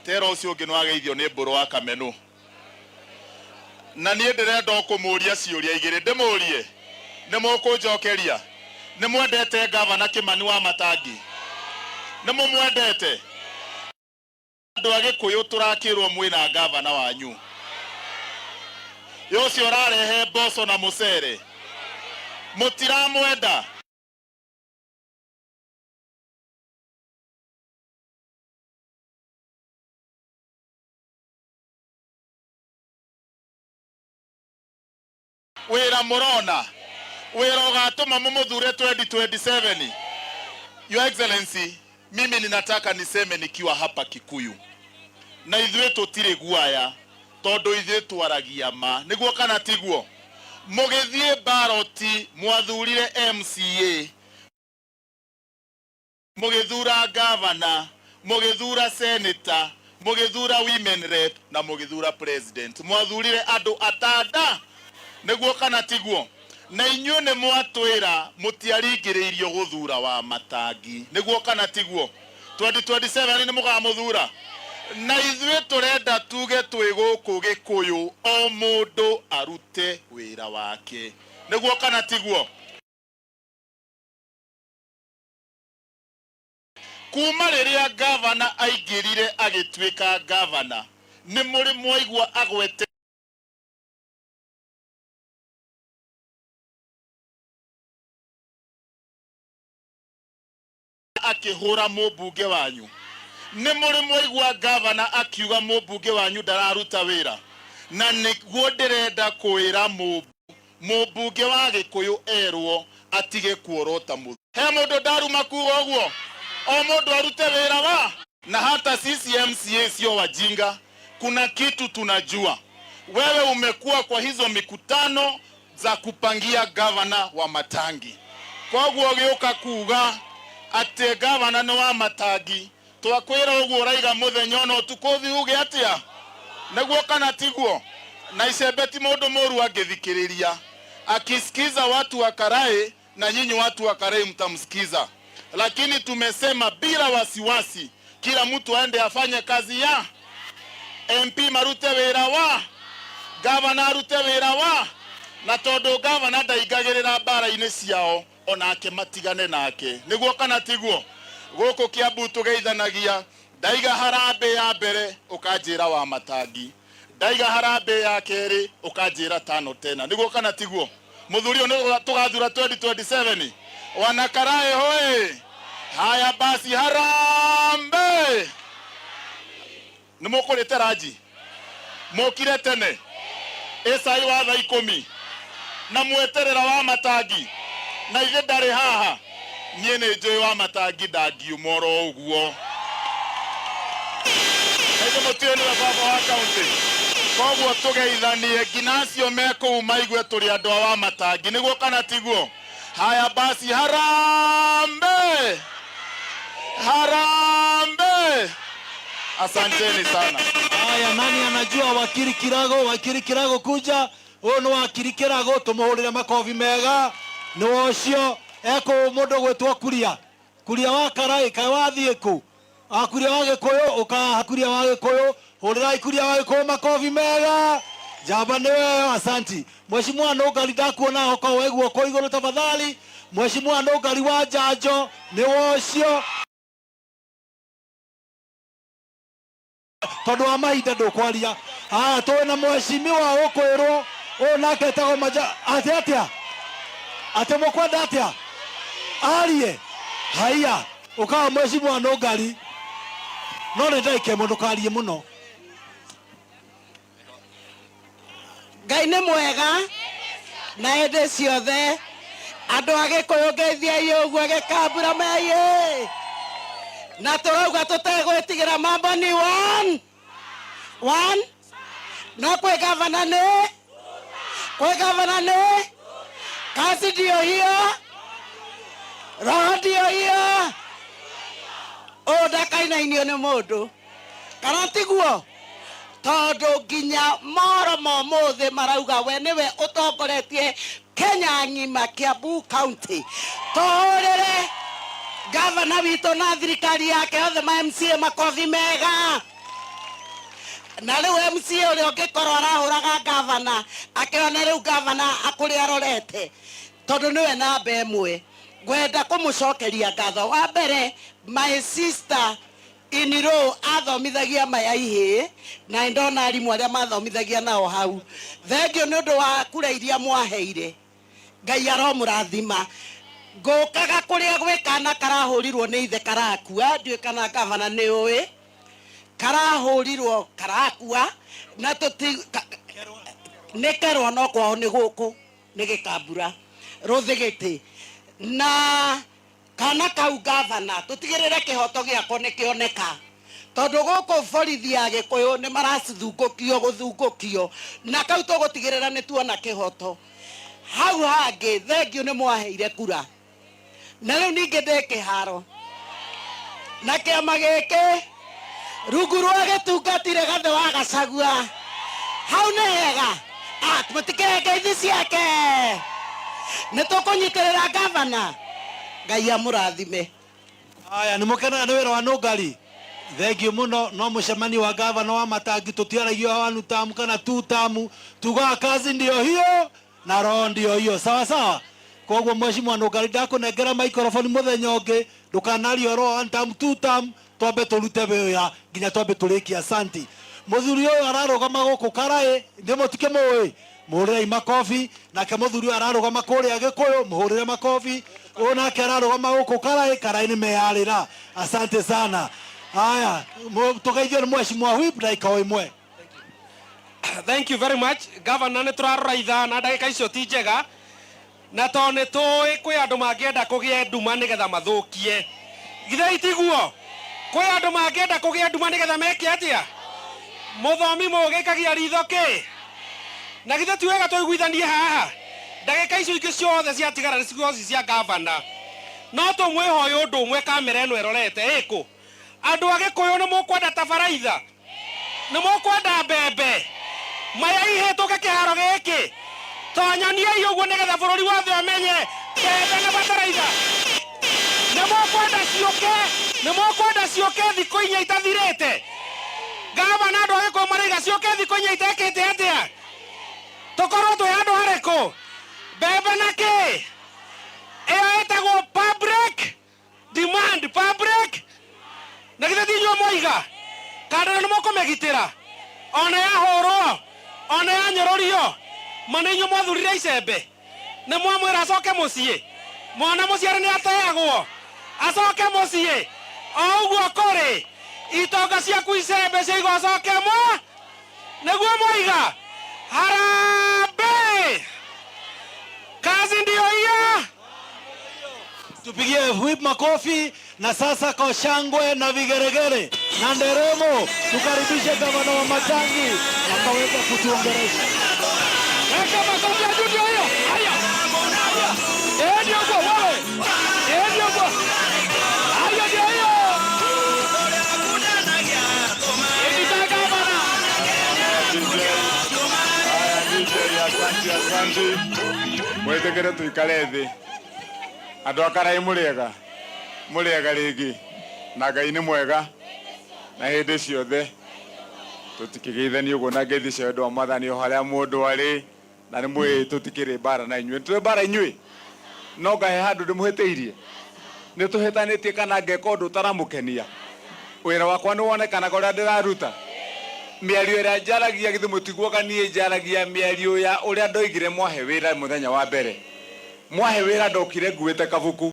tero ucio ungi no ageithio ni mburu wa kamenu na nie ndirenda kumuria ciuria igiri ndimurie ni mukunjokeria ni mwendete gavana Kimani wa Matangi ni mumwendete andu agikuyu turakirwo mwina gavana wanyu yocio rarehe mboco na mucere mutiramwenda wira murona wira ugatuma mumuthure 2027. Your Excellency, mimi ninataka niseme nikiwa hapa Kikuyu na ithuĩ tutire guaya tondu ithuĩ twaragia ma niguo kana tiguo mugithie baroti mwathurire MCA mugithura governor mugithura senator mugithura women rep na mugithura president mwathurire andu atada niguo kana tiguo na inyu ne mwatwira mutiaringiriirio guthura wa Matangi niguo kana tiguo 2027 ni mugamuthura na ithuĩ turenda tuge twi guku Gikuyu o mundu arute wira wake niguo kana tiguo kuma riria governor aingirire agitwika governor ni muri mwaigua agwete akihura mubunge wanyu ni muri mwaigua governor akiuga mubunge wanyu ndararuta wira na niguo ndirenda kwira mubunge wa Gikuyu erwo atige kuorota muthu he mundu ndaruma kuga uguo o mundu arute wira wa na hata sisi MCA sio wajinga kuna kitu tunajua wewe umekuwa kwa hizo mikutano za kupangia governor wa Matangi kwa uguo gioka kuga ate governor no wa Matangi twakwira uguo uraiga muthenya no tukuthi uge atia niguo kana tiguo na icebeti mundu moru angithikiriria akisikiza watu wa Karai na nyinyi watu wa Karai mtamsikiza lakini tumesema bila wasiwasi kila mtu aende afanye kazi ya MP marute wira wa governor arute wira wa na tondu governor ndaingagirira bara-ini ciao onake matigane nake niguo kana tiguo guku Kiambu tugeithanagia ndaiga harambe ya mbere ukanjira wa Matangi ndaiga harambe ya keri ukanjira tano tena niguo kana tiguo muthurio no tugathura 2027 wana Karai hoye haya basi harambe nimukurite raji mukire tene esai wa thaa 10 na mweterera wa Matangi na ithe ndari haha nie ni njui wa Matangi ndangiumoro uguo ege mutio ni baba wa county koguo tugeithanie nginacio meko maigue turi andu wa Matangi niguo kana tiguo haya basi harambe harambe asanteni sana. Haya nani anajua wakiri Kirago kuja ono wakiri Kirago tumuhurire makofi mega no ucio eko mundu gwetwo kuria wa Karai kai wathie ku akuria wa Gikuyu ukahakuria wa Gikuyu hurira ikuria wa Gikuyu makofi mega jamba niwe asanti mheshimiwa Nũngari ndakuona hoka weguo kwa iguru tafadhali mheshimiwa Nũngari wa Njanjo ni wocio tondu wa mahinda ndukwaria twina mheshimiwa ukwirwo nake tago maja atia ate mukwenda atia arie haya ukawa mheshimiwa Nũngari no ndaike mundu karie muno Ngai nĩ mwega na hĩndĩ ciothe andũ a Gĩkũyũ ngeithiai ũguo gĩkambura meye na tũrauga tũtegwĩtigĩra mambo ni one no kwĩ gavana nĩ kazi ndio hiyo roho ndio hiyo ndakainainio nĩ mũndũ kana tiguo tondu nginya moro momuthi marauga we niwe utongoretie Kenya ng'ima Kiambu County tuhurire governor witũ na thirikari yake othe ma MCA makofi mega na rĩu MCA ũrĩa ũngĩkorwo arahũraga gavana akĩona rĩu gavana akũrĩ arorete tondũ nĩwe namba ĩmwe ngwenda kũmũcokeria ngatho. Wa mbere my sister in law athomithagia maya ihĩ na ndona arimũ arĩa mathomithagia nao hau. Thengio nĩ ũndũ wa kura iria mwaheire, Ngai aromũrathima. Ngũkaga kũrĩa gwĩ kana karahũrirwo nĩ ithe karakua, ndiũĩ kana gavana nĩ ũĩ karahũrirwo karakua na nĩ kerwa no kwao nĩ gũkũ nĩ gĩkambura rũthigĩtĩ na kana kau gavana tũtigĩrĩre kĩhoto gĩako nĩ kĩoneka tondũ gũkũ borithi ya Gĩkũyũ nĩ maracithungũkio na kau tũgũtigĩrĩra nĩ tuona kĩhoto. Hau hangĩ thengio nĩ mwaheire kura na rĩu ningĩ ndĩ kĩharo na kĩama gĩkĩ rungu rwa gĩtungatire Gathe wa Gachagua. Hau nĩ hega mũtikĩrenge ithi ciake, nĩ tũkũnyitĩrĩra gavana. Ngai amũrathime. Aya nĩ mũkenaga nĩ wĩra wa Nũngari. Thengio mũno. No mũcemanio wa gavana wa Matangi tũtiaragia wa 1 term kana 2 term, tugaga kazi ndio hiyo na roho ndio hiyo, sawa sawa. Koguo mheshimiwa Nũngari ndakũnengera microphone mũthenya ũngĩ, ndũkanario roho 1 term 2 term, twambe tũrute wĩra nginya twambe tũrĩkie. Asanti. Mũthuri ũyũ ararũgama gũkũ Karaĩ nĩ mũtike mũĩ, mũhũrĩrei makobi. Nake mũthuri ũyũ ararũgama kũrĩa Gĩkũyũ, mũhũrĩre makobi. Nake ararũgama gũkũ Karaĩ, Karaĩ nĩ meyarĩra. Asante sana. Haya, tũgeithio nĩ mheshimiwa whip ndagĩka o ĩmwe. Thank you very much. Governor, nĩ tũrarora ithaa na ndagĩka icio ti njega na to nĩ tũĩ kwĩ andũ mangĩenda kũgĩa nduma nĩgetha mathũkie. Githĩ itiguo? Kwĩ andũ mangĩenda kũgĩa nduma nĩgetha meke atĩa? Mũthomi mũgĩkagia ritho kĩ? Na githĩ ti wega tũiguithanie haha? Ndagĩka icio ingĩ ciothe ciatigara nĩ cigoci cia gavana. No tũmwĩhoe ũndũ ũmwe, kamera ĩno ĩrorete ĩkũ. Andũ a Gĩkũyũ nĩ mũkwenda tabaraitha, nĩ mũkwenda mbembe, maya ihĩtũke kĩharo gĩkĩ. Tonyaniai ũguo nĩgetha bũrũri wothe ũmenye mbembe na bataraitha. Nĩ mũkwenda ciũke thikũ 4 itathirĩte. Gavana andũ a Gĩkũyũ maraiga ciũke thikũ 4 itekĩte atĩa? Tũkorwo twĩ handũ harĩkũ? Mbembe na kĩ? Ĩyo ĩtagwo public demand, public. Na githĩ ti inyuĩ moiga kana nĩ mũkũmĩgitĩra? Ona yahũrwo, ona yanyũrũrio, ma nĩ inyuĩ mwathurire icembe? Nĩ mwamwĩra acoke mũciĩ? Mwana mũciarĩ nĩ ateagwo acoke mũciĩ? O ũguo kũrĩ itonga ciaku icembe cia igocoke nĩguo moiga? Harambee! Kazi ndio hiyo. Tupigie whip makofi na sasa kwa shangwe na vigeregere na nderemo tukaribishe gavana wa Matangi akaweza kutuongelesha. Weka makofi ya juu ndio hiyo. Haya. Ndio kwa wewe. Ndio kwa. Haya ndio hiyo. Asante. Mwetekere tuikare thĩ. Andũ a Karaĩ mũrĩega rĩngĩ na Ngai nĩ mwega na hĩndĩ ciothe. Tũtikĩgeithanie ũguo na ngeithi cia wendo wa Mwathani o harĩa mũndũ arĩ, na nĩ mwĩ tũtikĩrĩ mbara na inyuĩ. Tũrĩ mbara inyuĩ no ngahe handũ ndĩmũhĩtĩirie? Nĩ tũhĩtanĩtie kana ngeka ũndũ ũtaramũkenia? Wĩra wakwa nĩ wonekanaga ũrĩa ndĩraruta? Mĩario ĩrĩa njaragia githĩ mũtiguaga niĩ njaragia mĩario ya ũrĩa ndoigire mwahe wĩra mũthenya wa mbere? Mwahe wĩra ndokire nguĩte kabuku.